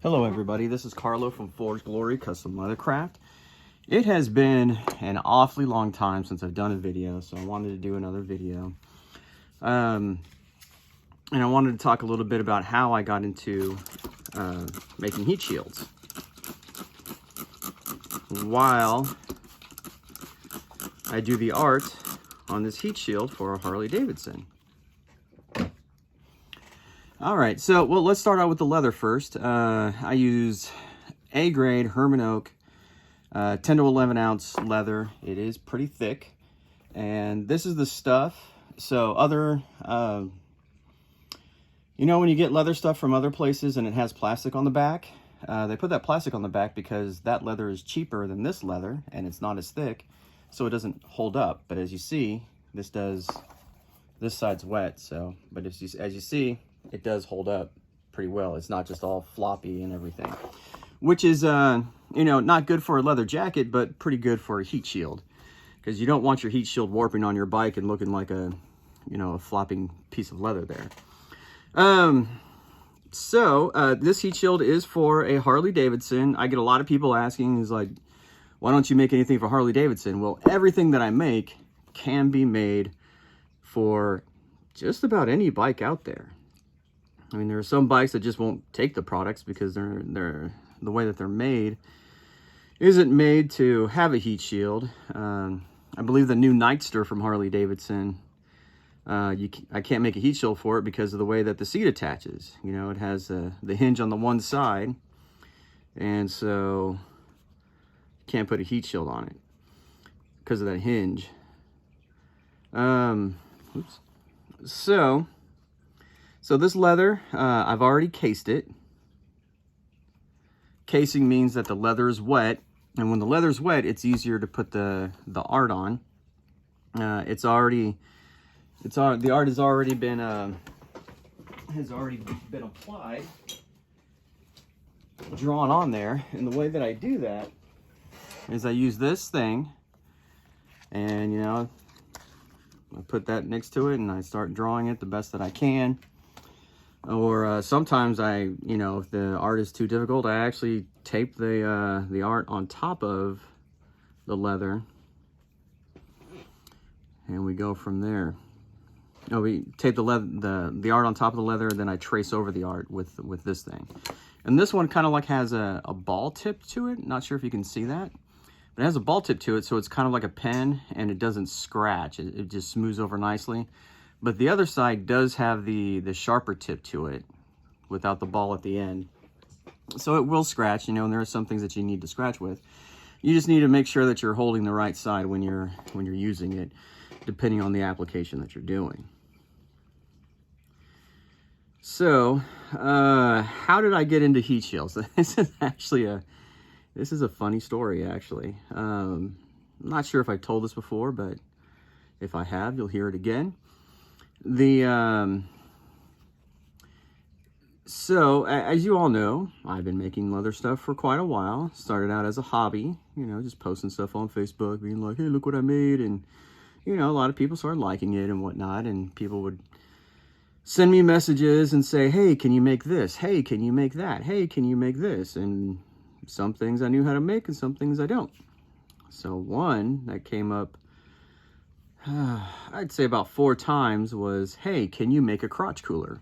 Hello everybody, this is Carlo from Forge Glory Custom Leathercraft. It has been an awfully long time since I've done a video, so I wanted to do another video. And I wanted to talk a little bit about how I got into making heat shields while I do the art on this heat shield for a Harley Davidson. All right, so let's start out with the leather first. I use A-grade Herman Oak 10 to 11 ounce leather. It is pretty thick, and this is the stuff. So other, you know, when you get leather stuff from other places and it has plastic on the back, they put that plastic on the back because that leather is cheaper than this leather and it's not as thick, so it doesn't hold up. But as you see, this side's wet, so, but as you see, it does hold up pretty well. It's not just all floppy and everything, which is, you know, not good for a leather jacket, but pretty good for a heat shield, because you don't want your heat shield warping on your bike and looking like a, you know, a flopping piece of leather there. This heat shield is for a Harley Davidson. I get a lot of people asking, is like, why don't you make anything for Harley Davidson? Well, everything that I make can be made for just about any bike out there. I mean, there are some bikes that just won't take the products because the way that they're made isn't made to have a heat shield. I believe the new Nightster from Harley Davidson, I can't make a heat shield for it because of the way that the seat attaches. You know, it has the hinge on the one side, and so you can't put a heat shield on it because of that hinge. So this leather, I've already cased it. Casing means that the leather is wet, and when the leather's wet, it's easier to put the art on. The art has already been applied, drawn on there, and the way that I do that is I use this thing, and you know, I put that next to it, and I start drawing it the best that I can. Or sometimes you know, if the art is too difficult, I actually tape the art on top of the leather, and we go from there. No, we tape the art on top of the leather, and then I trace over the art with this thing. And this one kind of like has a ball tip to it. Not sure if you can see that, but it has a ball tip to it, so it's kind of like a pen, and it doesn't scratch. It just smooths over nicely. But the other side does have the sharper tip to it without the ball at the end. So it will scratch, you know, and there are some things that you need to scratch with. You just need to make sure that you're holding the right side when you're using it, depending on the application that you're doing. So, how did I get into heat shields? This is a funny story, actually. I'm not sure if I told this before, but if I have, you'll hear it again. So as you all know, I've been making leather stuff for quite a while. Started out as a hobby, you know, just posting stuff on Facebook, being like, hey, look what I made. And, you know, a lot of people started liking it and whatnot. And people would send me messages and say, hey, can you make this? Hey, can you make that? Hey, can you make this? And some things I knew how to make and some things I don't. So one that came up, I'd say about 4 times, was, hey, can you make a crotch cooler?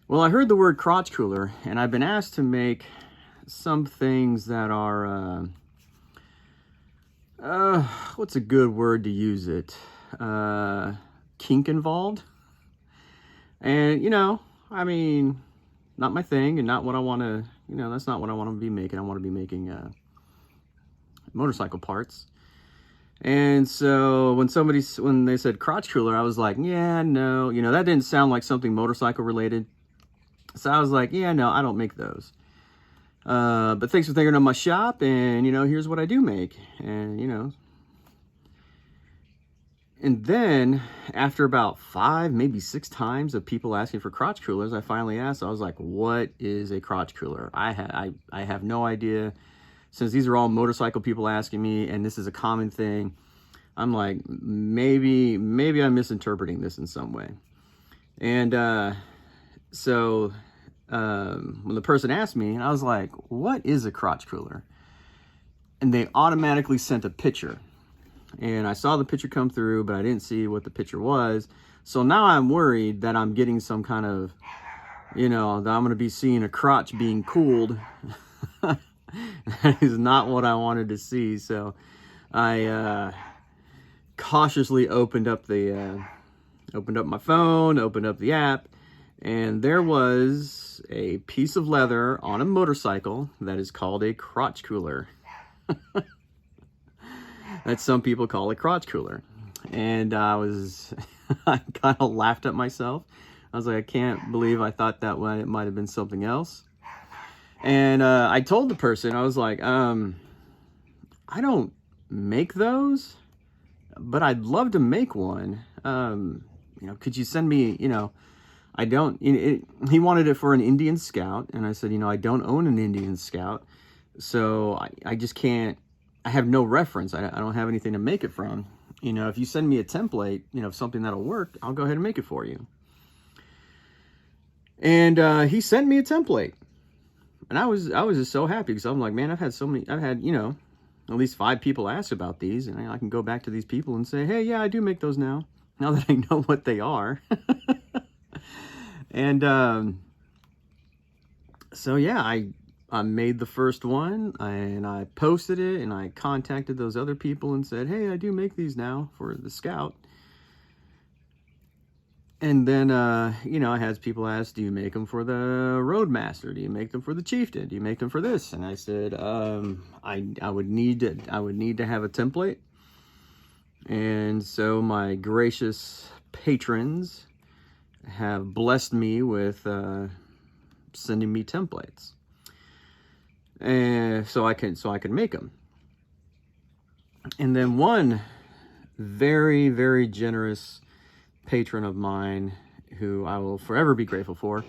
Well, I heard the word crotch cooler, and I've been asked to make some things that are, what's a good word to use it? Kink involved. And, you know, I mean, not my thing, and not what I want to, you know, that's not what I want to be making. I want to be making motorcycle parts. And so when they said crotch cooler, I was like, yeah, no, you know, that didn't sound like something motorcycle related. So I was like, yeah, no, I don't make those. But thanks for thinking of my shop, and, you know, here's what I do make. And, you know, and then after about 5, maybe 6 times of people asking for crotch coolers, I finally asked. I was like, what is a crotch cooler? I have no idea. Since these are all motorcycle people asking me, and this is a common thing, I'm like, maybe I'm misinterpreting this in some way. And so when the person asked me, and I was like, what is a crotch cooler? And they automatically sent a picture. And I saw the picture come through, but I didn't see what the picture was. So now I'm worried that I'm getting some kind of, that I'm going to be seeing a crotch being cooled. That is not what I wanted to see. So I cautiously opened up my phone, opened up the app, and there was a piece of leather on a motorcycle that is called a crotch cooler. That some people call a crotch cooler. And I kind of laughed at myself. I was like, I can't believe I thought that it might have been something else. And I told the person, I was like, I don't make those, but I'd love to make one. Could you send me, I don't, he wanted it for an Indian Scout. And I said, I don't own an Indian Scout. So I just can't, I have no reference. I don't have anything to make it from. If you send me a template, of something that'll work, I'll go ahead and make it for you. And he sent me a template. And I was just so happy because I'm like, man, I've had at least 5 people ask about these, and I can go back to these people and say, hey, yeah, I do make those now that I know what they are. And so yeah, I made the first one, and I posted it, and I contacted those other people and said, hey, I do make these now for the Scout. And then, I had people ask, do you make them for the Roadmaster? Do you make them for the Chieftain? Do you make them for this? And I said, I would need to have a template. And so my gracious patrons have blessed me with sending me templates. And so I can make them. And then one very, very generous patron of mine, who I will forever be grateful for,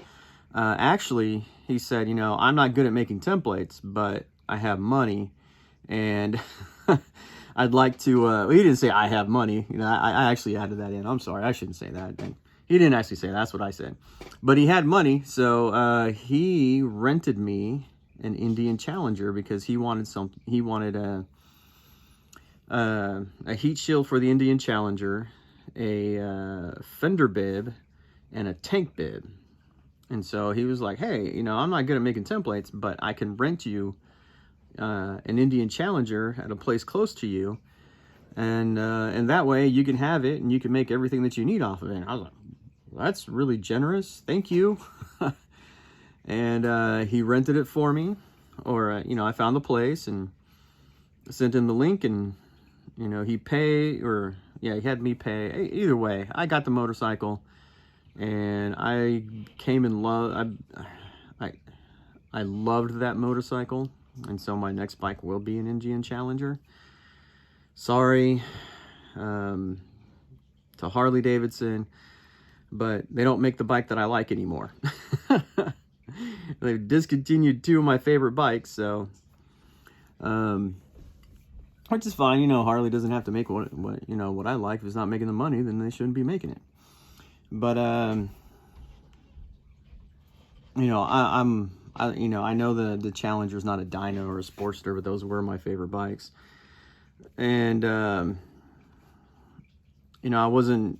actually, he said, I'm not good at making templates, but I have money, and I'd like to, he didn't say I have money, I actually added that in. I'm sorry, I shouldn't say that. He didn't actually say that. That's what I said. But he had money, so he rented me an Indian Challenger because he wanted a heat shield for the Indian Challenger, a fender bib, and a tank bib. And so he was like, hey, I'm not good at making templates, but I can rent you an Indian Challenger at a place close to you, and that way you can have it and you can make everything that you need off of it. And I was like, well, that's really generous, thank you. And he rented it for me, or I found the place and sent him the link, and he had me pay. Either way, I got the motorcycle, and I came in love. I loved that motorcycle, and so my next bike will be an Indian Challenger. Sorry to Harley Davidson, but they don't make the bike that I like anymore. They've discontinued 2 of my favorite bikes, so which is fine. Harley doesn't have to make what I like. If it's not making the money, then they shouldn't be making it. But I know the Challenger's not a dyno or a Sportster, but those were my favorite bikes. And I wasn't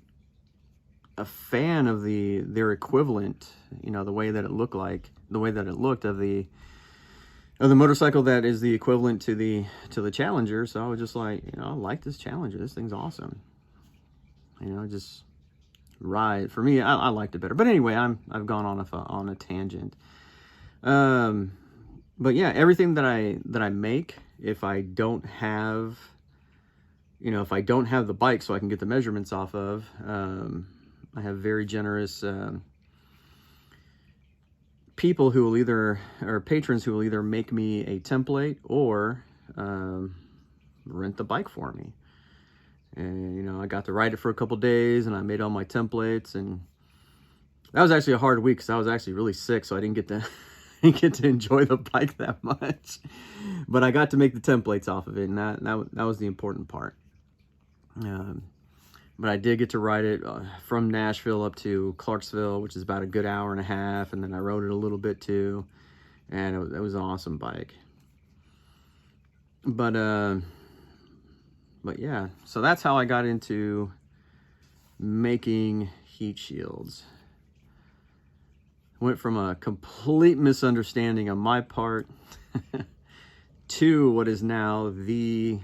a fan of their equivalent, the way that it looked of the motorcycle that is the equivalent to the Challenger. So I was just like, I like this Challenger. This thing's awesome. Just ride. For me, I liked it better. But anyway, I've gone on a tangent. But yeah, everything that I make, if I don't have the bike so I can get the measurements off of, I have very generous people who will patrons who will either make me a template or rent the bike for me. And I got to ride it for a couple days, and I made all my templates, and that was actually a hard week because I was actually really sick, so I didn't get to enjoy the bike that much. But I got to make the templates off of it, and that was the important part. but I did get to ride it from Nashville up to Clarksville, which is about a good hour and a half, and then I rode it a little bit too, and it was an awesome bike. But yeah, so that's how I got into making heat shields. Went from a complete misunderstanding on my part to what is now the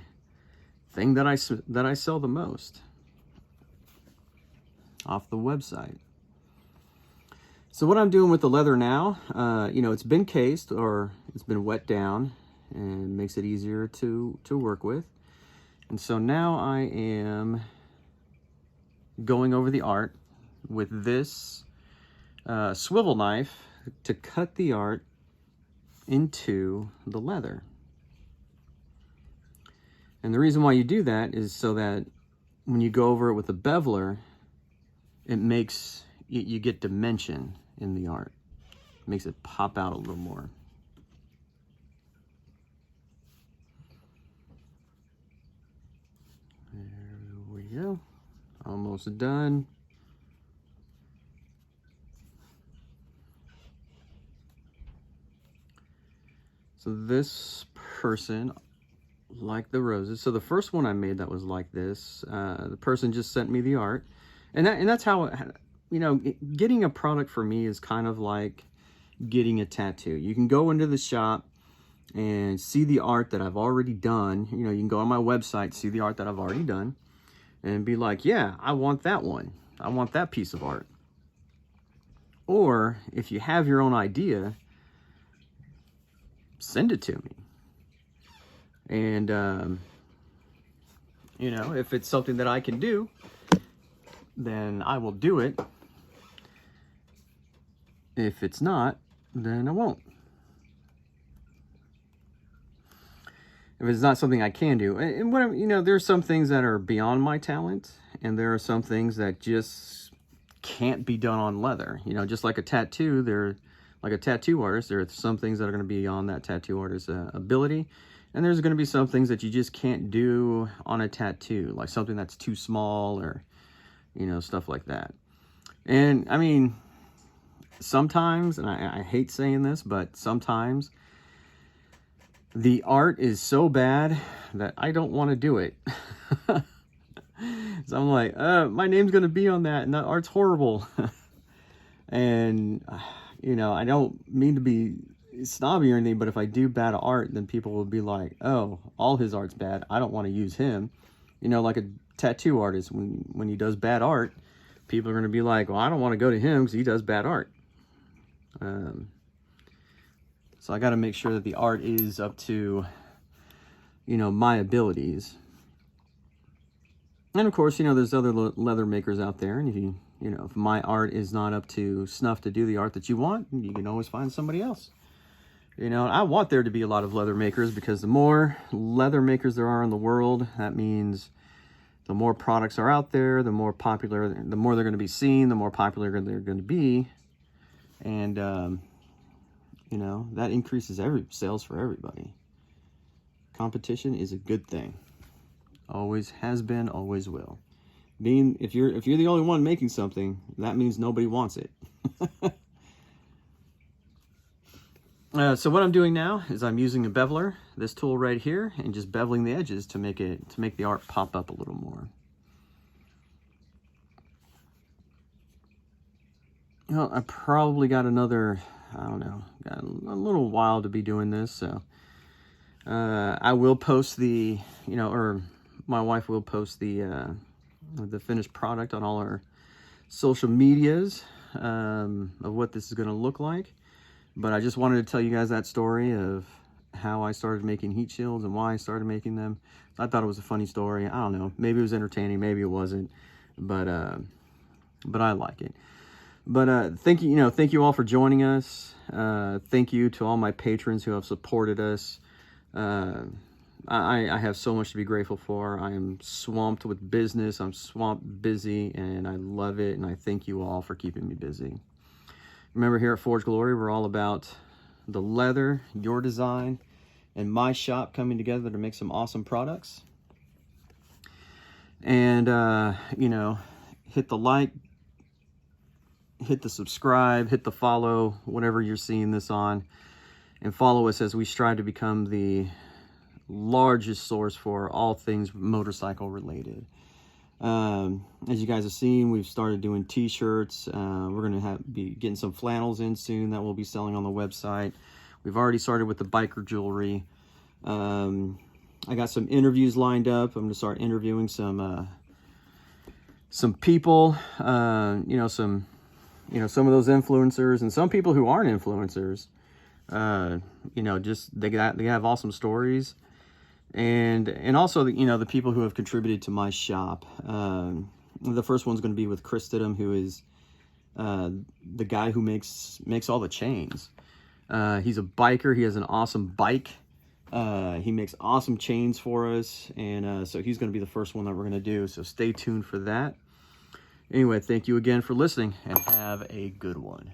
thing that I sell the most off the website. So what I'm doing with the leather now, you know, it's been cased or it's been wet down, and makes it easier to work with. And so now I am going over the art with this swivel knife to cut the art into the leather. And the reason why you do that is so that when you go over it with a beveler, it makes, you get dimension in the art. It makes it pop out a little more. There we go. Almost done. So this person liked the roses. So the first one I made that was like this, the person just sent me the art. And that's how, you know, getting a product for me is kind of like getting a tattoo. You can go into the shop and see the art that I've already done. You know, you can go on my website, see the art that I've already done, and be like, yeah, I want that one. I want that piece of art. Or if you have your own idea, send it to me. And, you know, if it's something that I can do, then I will do it. If it's not, then I won't. If it's not something I can do, and what, you know, there's some things that are beyond my talent, and there are some things that just can't be done on leather. You know, just like a tattoo, like a tattoo artist, there are some things that are going to be beyond that tattoo artist's ability, and there's going to be some things that you just can't do on a tattoo, like something that's too small, or, you know, stuff like that. And I mean, sometimes, and I hate saying this, but sometimes the art is so bad that I don't want to do it. So I'm like, my name's going to be on that, and that art's horrible. And, you know, I don't mean to be snobby or anything, but if I do bad art, then people will be like, oh, all his art's bad, I don't want to use him. You know, like a tattoo artist, when he does bad art, people are going to be like, well, I don't want to go to him because he does bad art. So I got to make sure that the art is up to, you know, my abilities. And of course, you know, there's other leather makers out there, and if you know, if my art is not up to snuff to do the art that you want, you can always find somebody else. You know, I want there to be a lot of leather makers, because the more leather makers there are in the world, that means the more products are out there, the more popular, the more they're going to be seen, the more popular they're going to be. And, you know, that increases sales for everybody. Competition is a good thing. Always has been, always will. If you're the only one making something, that means nobody wants it. So what I'm doing now is I'm using a beveler, this tool right here, and just beveling the edges to make the art pop up a little more. Well, I probably got another, I don't know, got a little while to be doing this, so I will post the, you know, or my wife will post the finished product on all our social medias of what this is going to look like. But I just wanted to tell you guys that story of how I started making heat shields and why I started making them. I thought it was a funny story. I don't know. Maybe it was entertaining. Maybe it wasn't. But I like it. But thank you all for joining us. Thank you to all my patrons who have supported us. I have so much to be grateful for. I am swamped with business. I'm swamped busy, and I love it. And I thank you all for keeping me busy. Remember, here at Forge Glory, we're all about the leather, your design, and my shop coming together to make some awesome products. And, you know, hit the like, hit the subscribe, hit the follow, whatever you're seeing this on, and follow us as we strive to become the largest source for all things motorcycle related. As you guys have seen, we've started doing t-shirts. We're going to be getting some flannels in soon that we'll be selling on the website. We've already started with the biker jewelry. I got some interviews lined up. I'm going to start interviewing some people, some of those influencers and some people who aren't influencers. Just they have awesome stories. And also, the people who have contributed to my shop. The first one's going to be with Chris Stidham, who is the guy who makes all the chains. He's a biker. He has an awesome bike. He makes awesome chains for us. And so he's going to be the first one that we're going to do. So stay tuned for that. Anyway, thank you again for listening, and have a good one.